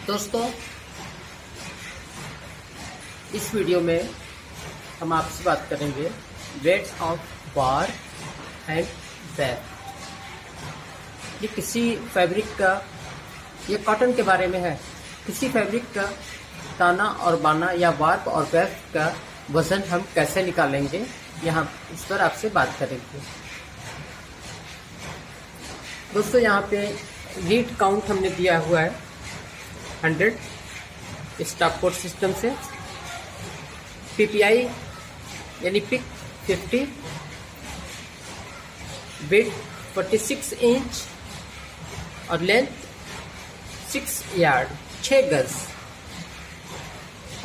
दोस्तों, इस वीडियो में हम आपसे बात करेंगे weights of war and web. ये किसी फैब्रिक का, ये कॉटन के बारे में है। किसी फैब्रिक का ताना और बाना या वार्प और वेब का वजन हम कैसे निकालेंगे, यहाँ इस पर आपसे बात करेंगे। दोस्तों, यहाँ पे रीड काउंट हमने दिया हुआ है 100 स्टॉप कोड सिस्टम से। पीपीआई यानी पिक 50, विड्थ 46 इंच और लेंथ 6 यार्ड 6 गज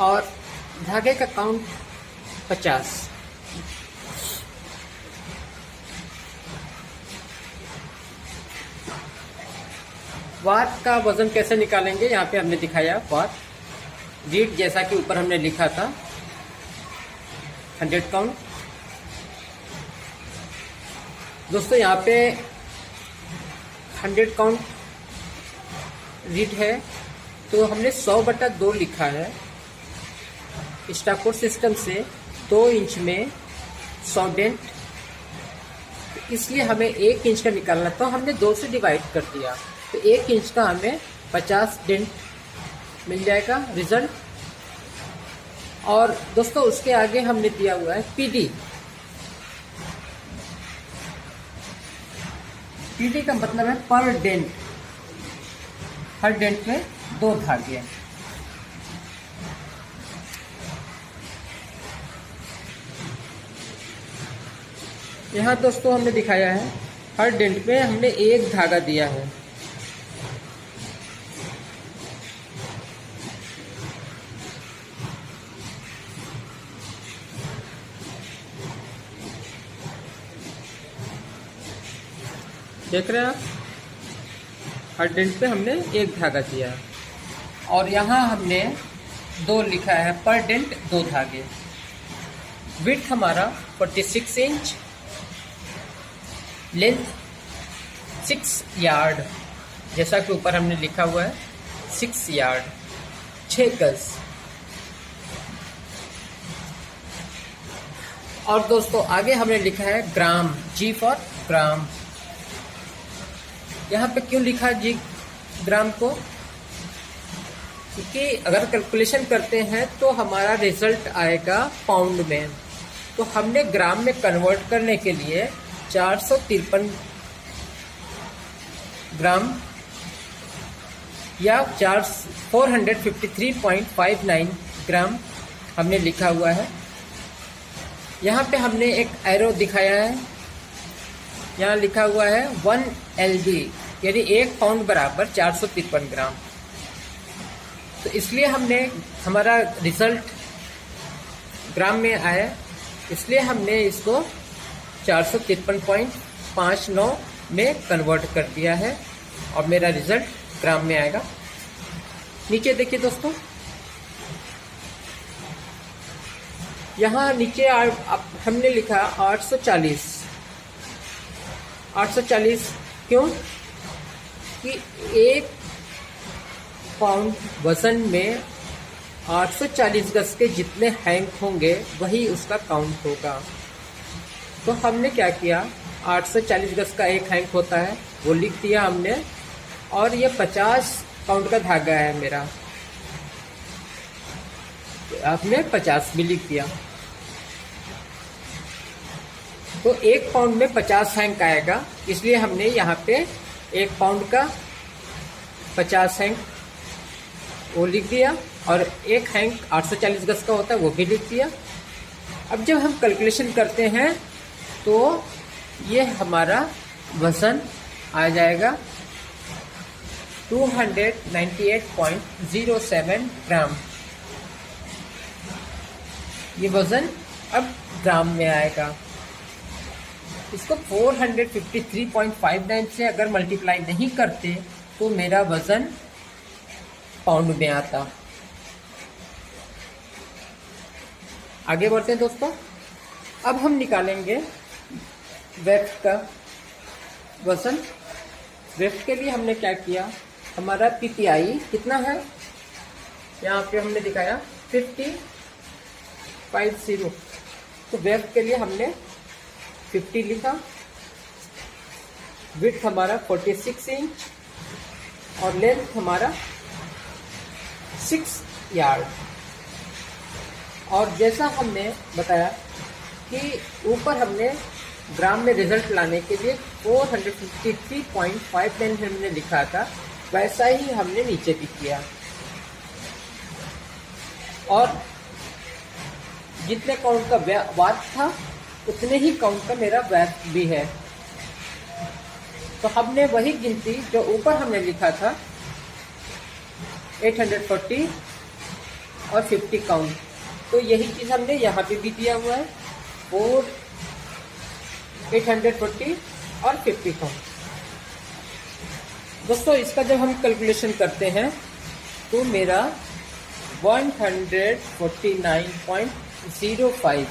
और धागे का काउंट 50। वाट का वजन कैसे निकालेंगे, यहाँ पे हमने दिखाया वाट। रीड जैसा कि ऊपर हमने लिखा था 100 काउंट। दोस्तों, यहाँ पे 100 काउंट रीड है, तो हमने 100/2 लिखा है। स्टॉप कोड सिस्टम से 2 इंच में 100 डेंट, इसलिए हमें 1 इंच का निकालना, तो हमने 2 से डिवाइड कर दिया, तो 1 इंच का हमें 50 डेंट मिल जाएगा रिजल्ट। और दोस्तों, उसके आगे हमने दिया हुआ है पीडी। पीडी का मतलब है पर डेंट। हर डेंट में 2 धागे। यहाँ दोस्तों हमने दिखाया है हर डेंट में हमने 1 धागा दिया है। देख रहे हैं आप, हर डेंट पे हमने 1 धागा दिया है और यहाँ हमने 2 लिखा है, पर डेंट 2 धागे। विड्थ हमारा 46 इंच, लेंथ 6 यार्ड, जैसा कि ऊपर हमने लिखा हुआ है 6 यार्ड 6 गज। और दोस्तों, आगे हमने लिखा है ग्राम, जी फॉर ग्राम। यहाँ पे क्यों लिखा जी ग्राम को? क्योंकि अगर कैलकुलेशन करते हैं तो हमारा रिजल्ट आएगा पाउंड में, तो हमने ग्राम में कन्वर्ट करने के लिए 453 ग्राम या 453.59 ग्राम हमने लिखा हुआ है। यहाँ पे हमने एक एरो दिखाया है, यहाँ लिखा हुआ है 1 LG, यानी 1 पाउंड बराबर 453 ग्राम। तो इसलिए हमने, हमारा रिजल्ट ग्राम में आया, इसलिए हमने इसको 453.59 में कन्वर्ट कर दिया है और मेरा रिजल्ट ग्राम में आएगा। नीचे देखिए दोस्तों, यहाँ नीचे हमने लिखा 840। 840 क्यों? कि 1 पाउंड वजन में 840 गज के जितने हैंक होंगे वही उसका काउंट होगा। तो हमने क्या किया, 840 गज का 1 हैंक होता है, वो लिख दिया हमने। और ये 50 काउंट का धागा है मेरा, तो आपने 50 भी लिख दिया। तो 1 पाउंड में 50 हैंक आएगा, इसलिए हमने यहाँ पे 1 पाउंड का 50 हैंक वो लिख दिया, और 1 हैंक 840 गज का होता है वो भी लिख दिया। अब जब हम कैलकुलेशन करते हैं तो ये हमारा वजन आ जाएगा 298.07 ग्राम। ये वजन अब ग्राम में आएगा। इसको 453.59 से अगर मल्टीप्लाई नहीं करते तो मेरा वजन पाउंड में आता। आगे बढ़ते हैं दोस्तों, अब हम निकालेंगे वेफ्ट का वजन। वेफ्ट के लिए हमने क्या किया, हमारा पीपीआई कितना है यहाँ पे हमने दिखाया 50 तो वेब के लिए हमने 50 लिखा। विड्थ हमारा 46 इंच और लेंथ हमारा 6 यार्ड। और जैसा हमने बताया कि ऊपर हमने ग्राम में रिजल्ट लाने के लिए 453.59 हमने लिखा था, वैसा ही हमने नीचे भी किया। और जितने काउंट का वाट था उतने ही काउंट का मेरा वेट भी है। तो हमने वही गिनती जो ऊपर हमने लिखा था 840 और 50 काउंट, तो यही चीज़ हमने यहाँ पे भी दिया हुआ है 840 और 50 काउंट। दोस्तों इसका जब हम कैलकुलेशन करते हैं तो मेरा 149.05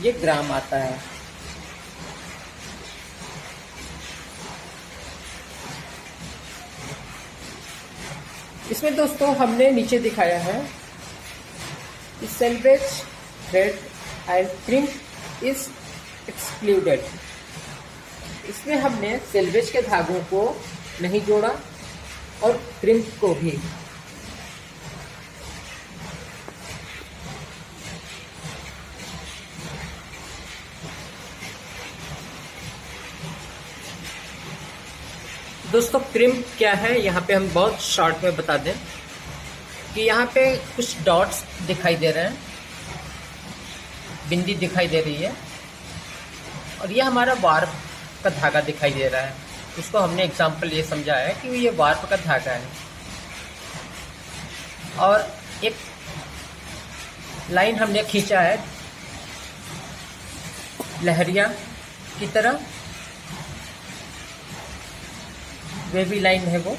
ये ग्राम आता है। इसमें दोस्तों हमने नीचे दिखाया है salvage thread and crimp is excluded. इसमें हमने सेल्वेज के धागों को नहीं जोड़ा और क्रिम्प को भी। दोस्तों क्रिम्प क्या है यहाँ पे हम बहुत शॉर्ट में बता दें कि यहाँ पे कुछ डॉट्स दिखाई दे रहे हैं, बिंदी दिखाई दे रही है और ये हमारा वार्प का धागा दिखाई दे रहा है। उसको हमने एग्जाम्पल ये समझा है कि ये वार्प का धागा है और एक लाइन हमने खींचा है लहरिया की तरह, वेवी लाइन है वो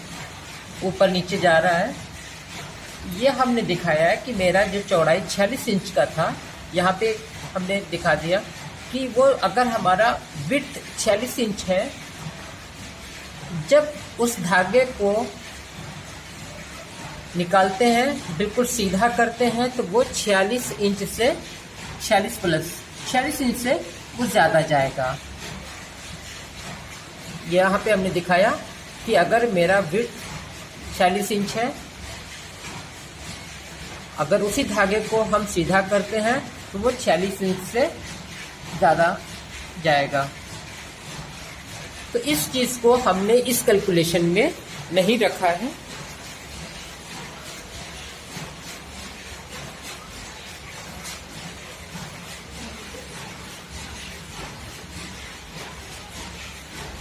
ऊपर नीचे जा रहा है। ये हमने दिखाया है कि मेरा जो चौड़ाई 46 इंच का था, यहाँ पे हमने दिखा दिया कि वो अगर हमारा विड्थ 46 इंच है, जब उस धागे को निकालते हैं बिल्कुल सीधा करते हैं तो वो 46 इंच से 46 इंच से वो ज़्यादा जाएगा। यहाँ पे हमने दिखाया कि अगर मेरा विड्थ 46 इंच है, अगर उसी धागे को हम सीधा करते हैं तो वो 46 इंच से ज़्यादा जाएगा। तो इस चीज़ को हमने इस कैलकुलेशन में नहीं रखा है।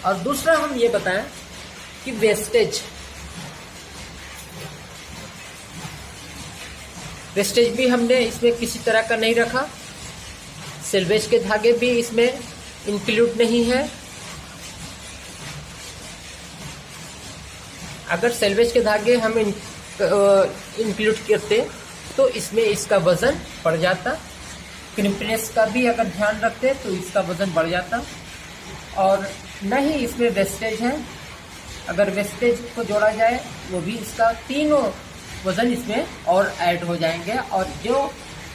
और दूसरा हम ये बताएं कि वेस्टेज भी हमने इसमें किसी तरह का नहीं रखा। सेल्वेज के धागे भी इसमें इंक्लूड नहीं है। अगर सेल्वेज के धागे हम इंक्लूड करते तो इसमें इसका वजन बढ़ जाता। क्रिम्पनेस का भी अगर ध्यान रखते तो इसका वजन बढ़ जाता। और न ही इसमें वेस्टेज है, अगर वेस्टेज को जोड़ा जाए वो भी इसका तीनों वज़न इसमें और ऐड हो जाएंगे और जो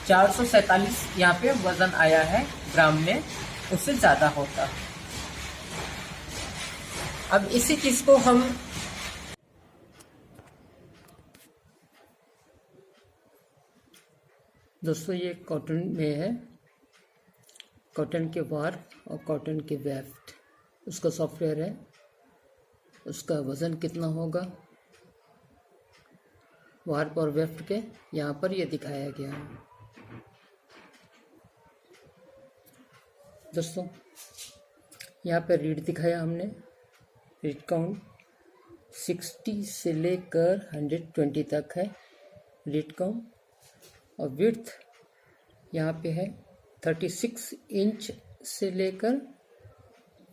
447 यहाँ पे वज़न आया है ग्राम में उससे ज़्यादा होता। अब इसी चीज़ को हम दोस्तों ये कॉटन में है, कॉटन के वार्प और कॉटन के वेफ्ट, उसका सॉफ्टवेयर है, उसका वज़न कितना होगा वार्प और वेफ्ट के यहाँ पर ये दिखाया गया है। दोस्तों यहाँ पर रीड दिखाया हमने, रीड काउंट 60 से लेकर 120 तक है रीड काउंट। और विड्थ यहाँ पे है 36 इंच से लेकर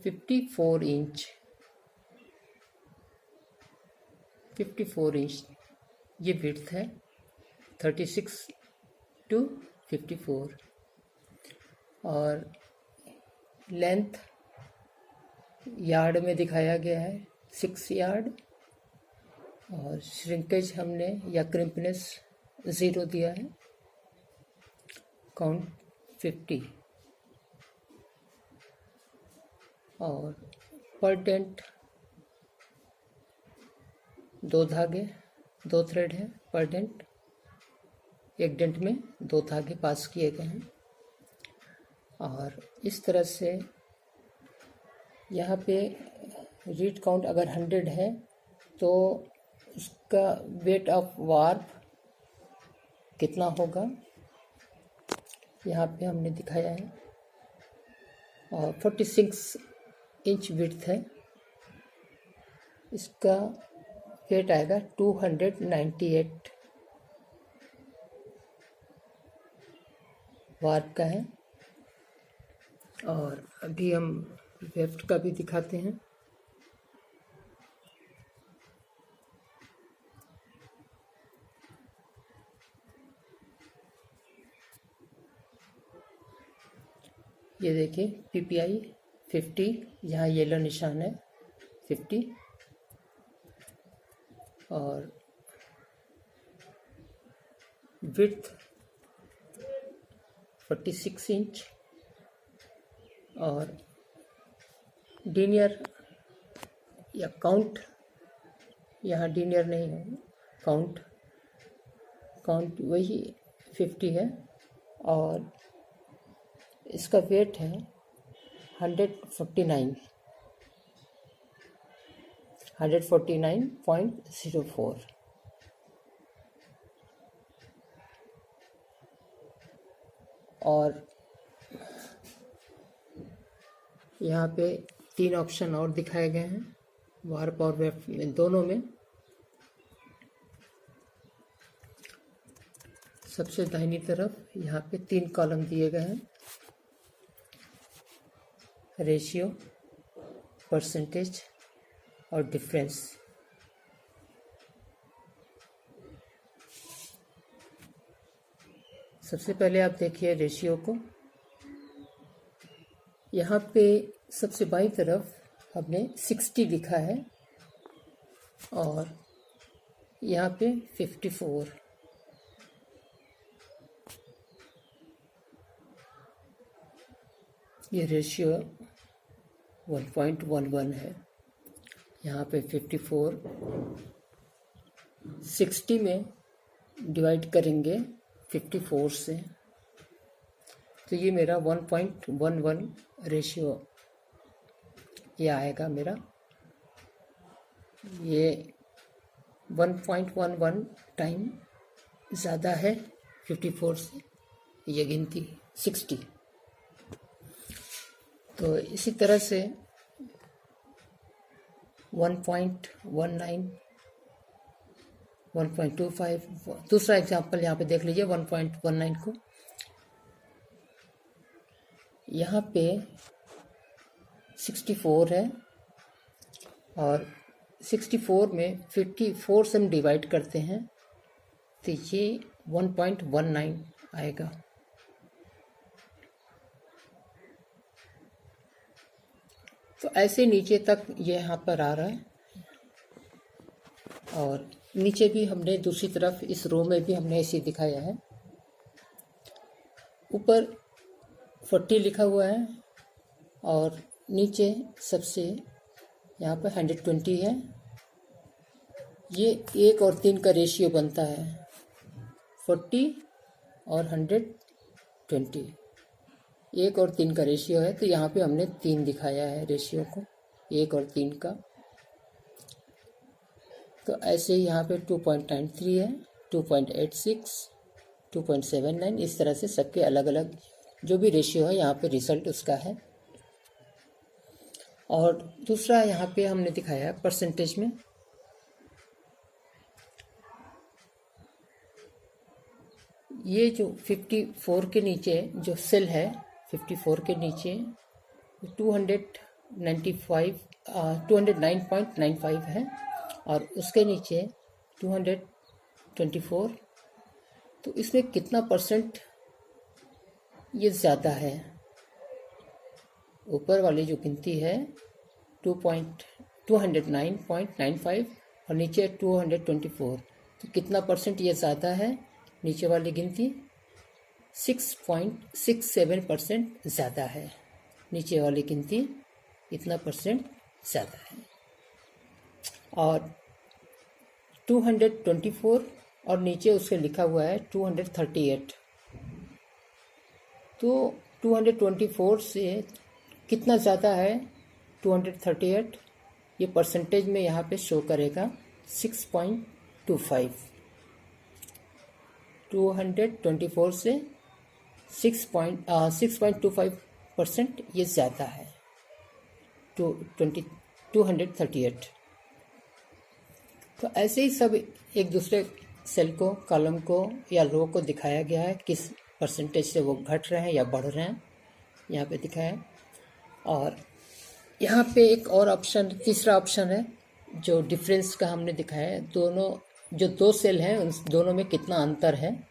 54 इंच ये विड्थ है 36 to 54। और लेंथ यार्ड में दिखाया गया है 6 यार्ड और श्रिंकेज हमने या क्रिम्पनेस 0 दिया है, काउंट 50 और पर डेंट 2 धागे 2 थ्रेड है पर डेंट, एक डेंट में 2 धागे पास किए गए हैं। और इस तरह से यहाँ पे रीड काउंट अगर 100 है तो उसका वेट ऑफ वार्प कितना होगा यहाँ पे हमने दिखाया है। और 46 इंच विड्थ है, इसका वेट आएगा 298 वार्प का है। और अभी हम वेफ्ट का भी दिखाते हैं। ये देखिए PPI 50, यहाँ येलो निशान है 50 और विड्थ 46 इंच और डीनियर या काउंट, यहाँ डीनियर नहीं है, काउंट वही 50 है और इसका वेट है 149.04। और यहाँ पे 3 ऑप्शन और दिखाए गए हैं वार्प और वेफ्ट में दोनों में। सबसे दाहिनी तरफ यहाँ पे 3 कॉलम दिए गए हैं, रेशियो, परसेंटेज और डिफरेंस। सबसे पहले आप देखिए रेशियो को। यहाँ पे सबसे बाईं तरफ हमने 60 लिखा है और यहाँ पे 54। ये रेशियो 1.11 है। यहाँ पे 54 60 में डिवाइड करेंगे 54 से तो ये मेरा 1.11 रेशियो ये आएगा मेरा। ये 1.11 टाइम ज़्यादा है 54 से, ये गिनती 60। तो इसी तरह से 1.19, 1.25, दूसरा एग्जाम्पल यहाँ पे देख लीजिए 1.19 को। यहाँ पे 64 है और 64 में 54 से हम डिवाइड करते हैं तो ये 1.19 आएगा। तो ऐसे नीचे तक ये यहाँ पर आ रहा है और नीचे भी हमने दूसरी तरफ इस रो में भी हमने ऐसे दिखाया है। ऊपर 40 लिखा हुआ है और नीचे सबसे यहाँ पर 120 है। ये 1 और 3 का रेशियो बनता है 40 और 120, 1 और 3 का रेशियो है। तो यहाँ पे हमने 3 दिखाया है रेशियो को, 1 और 3 का। तो ऐसे यहाँ पे 2.93 है, 2.86, 2.79, इस तरह से सबके अलग अलग जो भी रेशियो है यहाँ पे रिजल्ट उसका है। और दूसरा यहाँ पे हमने दिखाया है परसेंटेज में। ये जो 54 के नीचे जो सेल है, 54 के नीचे 209.95 है और उसके नीचे 224। तो इसमें कितना परसेंट ये ज़्यादा है? ऊपर वाली जो गिनती है 209.95 और नीचे 224, तो कितना परसेंट ये ज़्यादा है? नीचे वाली गिनती 6.67% ज़्यादा है। नीचे वाली गिनती इतना परसेंट ज़्यादा है। और 224 और नीचे उसके लिखा हुआ है 238, तो 224 से कितना ज़्यादा है 238? ये परसेंटेज में यहाँ पे शो करेगा 6.25। 224 से 6.25% ये ज़्यादा है 238। तो ऐसे ही सब एक दूसरे सेल को, कॉलम को या रो को दिखाया गया है, किस परसेंटेज से वो घट रहे हैं या बढ़ रहे हैं, यहाँ पे दिखाया है। और यहाँ पे एक और ऑप्शन, तीसरा ऑप्शन है जो डिफरेंस का हमने दिखाया है। दोनों जो दो सेल हैं उन दोनों में कितना अंतर है।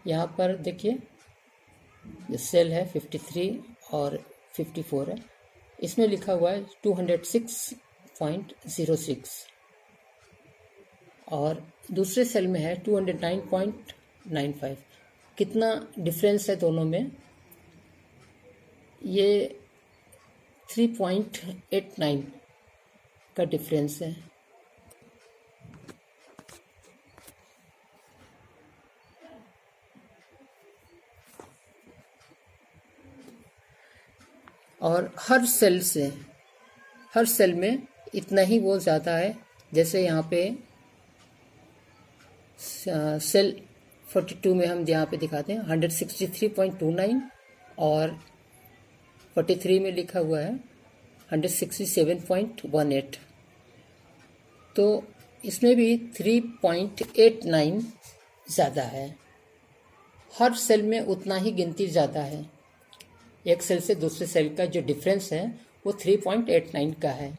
यहाँ पर देखिए ये सेल है 53 और 54 है, इसमें लिखा हुआ है 206.06 और दूसरे सेल में है 209.95। कितना डिफरेंस है दोनों में? ये 3.89 का डिफरेंस है। और हर सेल में इतना ही वो ज़्यादा है। जैसे यहाँ पे सेल 42 में हम यहाँ पे दिखाते हैं 163.29 और 43 में लिखा हुआ है 167.18, तो इसमें भी 3.89 ज़्यादा है। हर सेल में उतना ही गिनती ज़्यादा है। एक सेल से दूसरे सेल का जो डिफरेंस है वो 3.89 का है।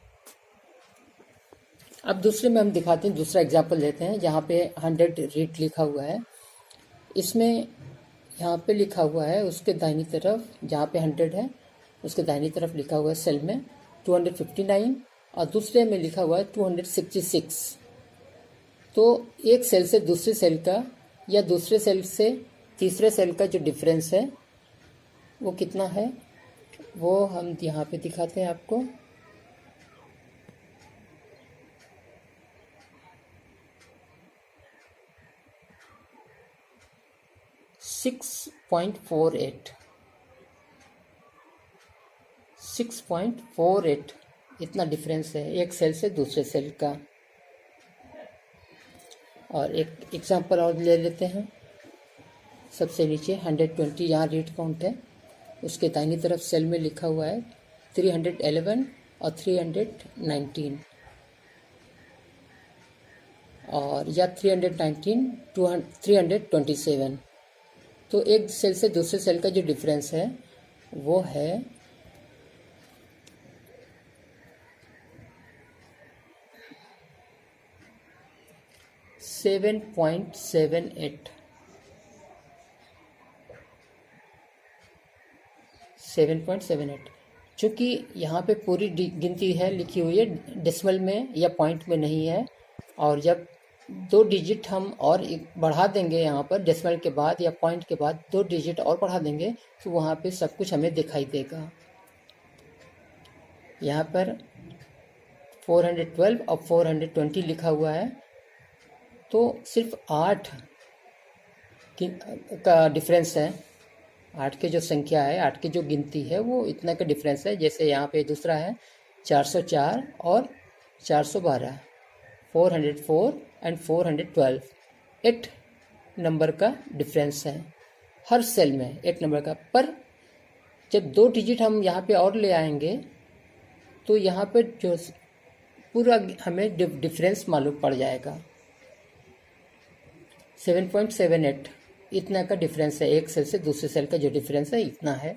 अब दूसरे में हम दिखाते हैं, दूसरा एग्जाम्पल लेते हैं जहाँ पे 100 रीड लिखा हुआ है। इसमें यहाँ पे लिखा हुआ है उसके दाहिनी तरफ, जहाँ पे 100 है उसके दाहिनी तरफ लिखा हुआ है सेल में 259 और दूसरे में लिखा हुआ है 266। तो एक सेल से दूसरे सेल का या दूसरे सेल से तीसरे सेल का जो डिफरेंस है वो कितना है, वो हम यहाँ पे दिखाते हैं आपको। सिक्स पॉइंट फोर एट इतना डिफरेंस है एक सेल से दूसरे सेल का। और एक एग्जांपल और ले लेते हैं। सबसे नीचे 120 यहाँ रीड काउंट है, उसके दाहिनी तरफ सेल में लिखा हुआ है 311 और 319 और या 319 327। तो एक सेल से दूसरे सेल का जो डिफरेंस है वो है 7.78। 7.78। चूँकि यहाँ पे पूरी गिनती है लिखी हुई है, डेसिमल में या पॉइंट में नहीं है। और जब 2 डिजिट हम और बढ़ा देंगे यहाँ पर डेसिमल के बाद या पॉइंट के बाद 2 डिजिट और बढ़ा देंगे तो वहाँ पे सब कुछ हमें दिखाई देगा। यहाँ पर 412 और 420 लिखा हुआ है, तो सिर्फ 8 का डिफरेंस है। 8 की जो संख्या है, 8 की जो गिनती है वो इतना का डिफरेंस है। जैसे यहाँ पे दूसरा है 404 और 412, 404 एंड 412, 8 नंबर का डिफरेंस है हर सेल में, 8 नंबर का। पर जब 2 डिजिट हम यहाँ पे और ले आएंगे तो यहाँ पे जो पूरा हमें डिफरेंस मालूम पड़ जाएगा। 7.78 इतना का डिफरेंस है। एक सेल से दूसरे सेल का जो डिफरेंस है इतना है।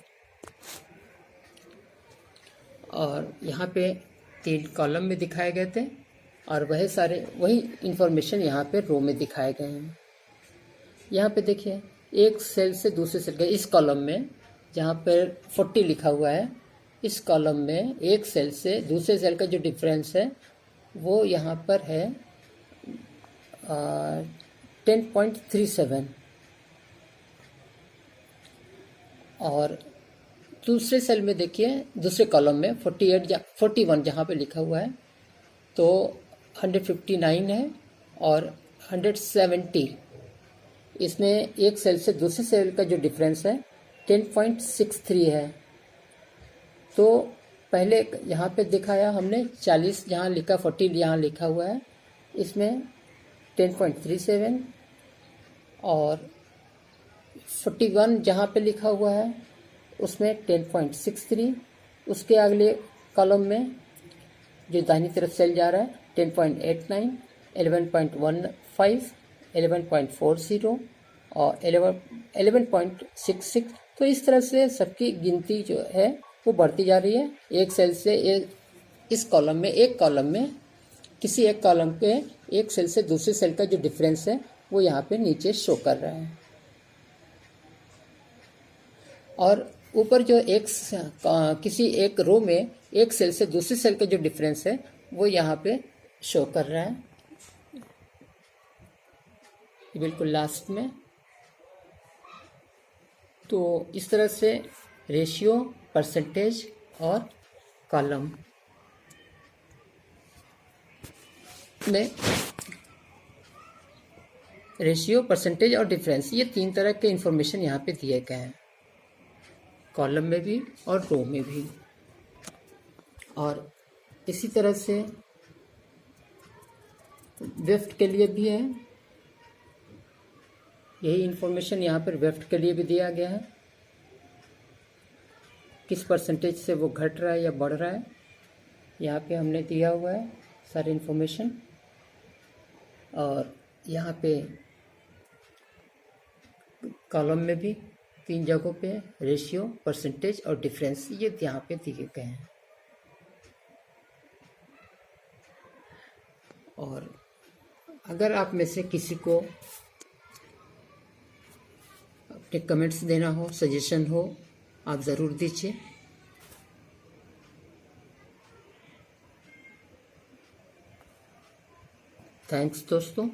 और यहाँ पे 3 कॉलम में दिखाए गए थे और वही इंफॉर्मेशन यहाँ पे रो में दिखाए गए हैं। यहाँ पे देखिए एक सेल से दूसरे सेल का, इस कॉलम में जहाँ पर 40 लिखा हुआ है, इस कॉलम में एक सेल से दूसरे सेल का जो डिफरेंस है वो यहाँ पर है 10.37। और दूसरे सेल में देखिए, दूसरे कॉलम में 48 या 41 जहाँ पे लिखा हुआ है, तो 159 है और 170। इसमें एक सेल से दूसरे सेल का जो डिफरेंस है 10.63 है। तो पहले यहाँ पे दिखाया हमने 40, जहाँ लिखा 40 यहाँ लिखा हुआ है, इसमें 10.37 और 41 जहाँ पे लिखा हुआ है उसमें 10.63। उसके अगले कॉलम में जो दाहिनी तरफ सेल जा रहा है 10.89, 11.15, 11.40 और 11.66। तो इस तरह से सबकी गिनती जो है वो बढ़ती जा रही है। एक सेल से इस कॉलम में, एक कॉलम में, किसी एक कॉलम के एक सेल से दूसरे सेल का जो डिफरेंस है वो यहाँ पे नीचे शो कर रहा है। और ऊपर जो किसी एक रो में एक सेल से दूसरे सेल का जो डिफरेंस है वो यहाँ पे शो कर रहा है, बिल्कुल लास्ट में। तो इस तरह से रेशियो, परसेंटेज और कॉलम में रेशियो, परसेंटेज और डिफरेंस, ये 3 तरह के इंफॉर्मेशन यहाँ पे दिए गए हैं, कॉलम में भी और रो में भी। और इसी तरह से वेफ्ट के लिए भी है, यही इंफॉर्मेशन यहाँ पर वेफ्ट के लिए भी दिया गया है, किस परसेंटेज से वो घट रहा है या बढ़ रहा है, यहाँ पे हमने दिया हुआ है सारी इंफॉर्मेशन। और यहाँ पे कॉलम में भी 3 जगहों पे रेशियो, परसेंटेज और डिफरेंस, ये यहाँ पे दिए गए हैं। और अगर आप में से किसी को अपने कमेंट्स देना हो, सजेशन हो, आप ज़रूर दीजिए। थैंक्स दोस्तों।